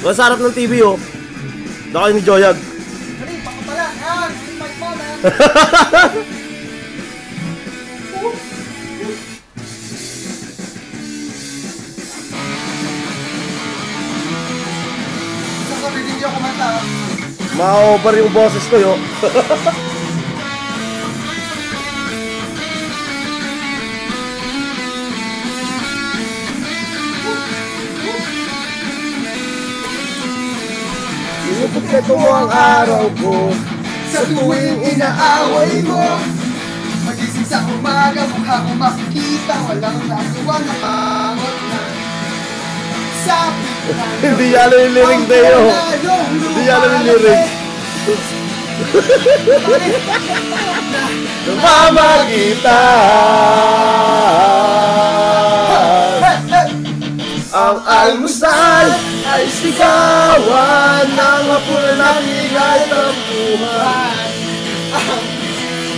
Sa harap ng TV, oh. Daka ni Joyag. Dali, baka pala. Yan, invite mo na. Sasabihin niyo kumanta. Ma-over yung boses ko, yo. Inukumpleto mo ang araw ko Sa tuwing inaaway mo, magising sa umaga, mukha mo makikita, walang nagawa na pangot na. Hindi yan yung lyric tayo. Hindi yan yung lyric. Mamagitan ang almusal ay sigawan ng hapon na higay ng buhay. Ang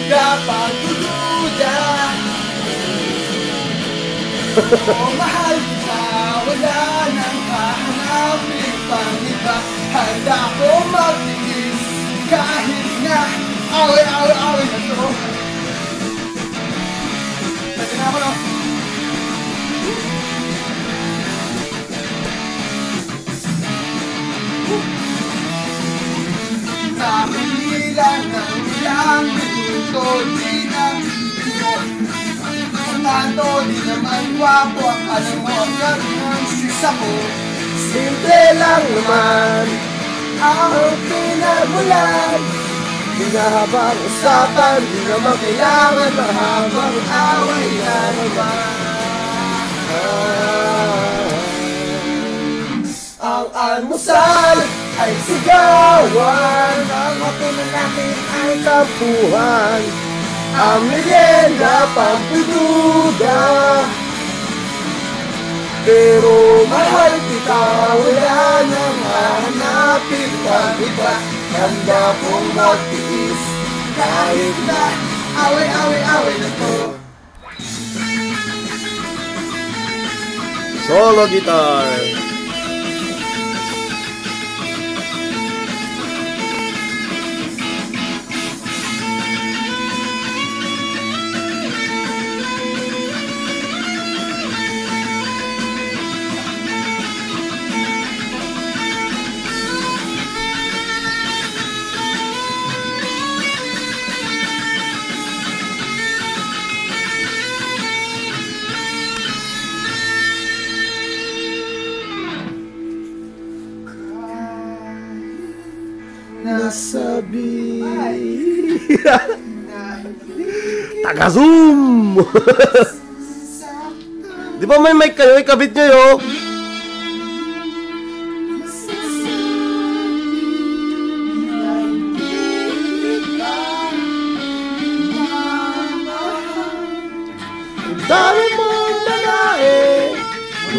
dapat dududa. Oh, mahal kita, wala nang hahanapin pang iba. Handa ko magtiis kahit na away na to. Pwede na ako, no? Nakilang ng ilang minuto, di na sanado, di naman gwapo ang alam mo, ang gano'n sis ako. Simple lang naman ang pinagmulan. Di na habang usapan, di naman kailangan mahabang away na naman. Ang almusal ay sigawan, ang hapon natin ay tampuhan. Ang merienda pagdududa, pero mahal kita, wala nang hahanapin pang iba. Handa kong magtiis kahit na away na to. Solo guitar. Nasabi Taga-zoom. Di ba may mic kayo? Ikabit nyo yo. Dami mong babae,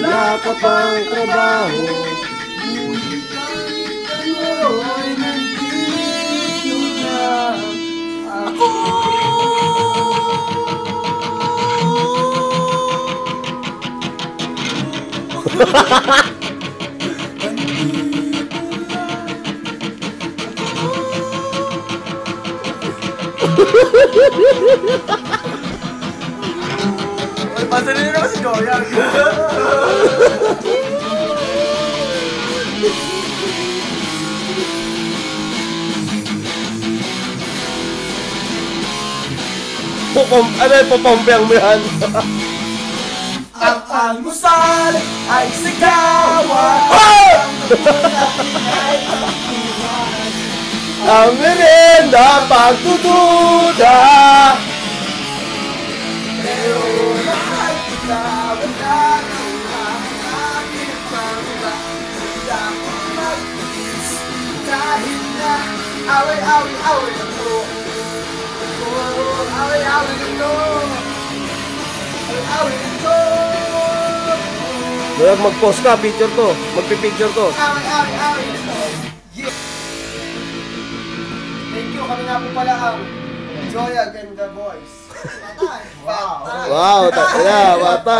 wala ka pang trabaho. Ay, pasanin nyo naman si Joyag. Popompiang mo yan. Ang almusal ay sigawan, ang merienda pagdududa, pero mahal kita, wala nang hahanapin pang iba. Handa kong magtiis kahit na away na to. Away na to. Away na to. Kaya mag-post ka, picture to. Magpipicture to. Away na to. Yeah. Thank you, kami nga po pala ang Joyag and the Boys. Patay. Wow, bata.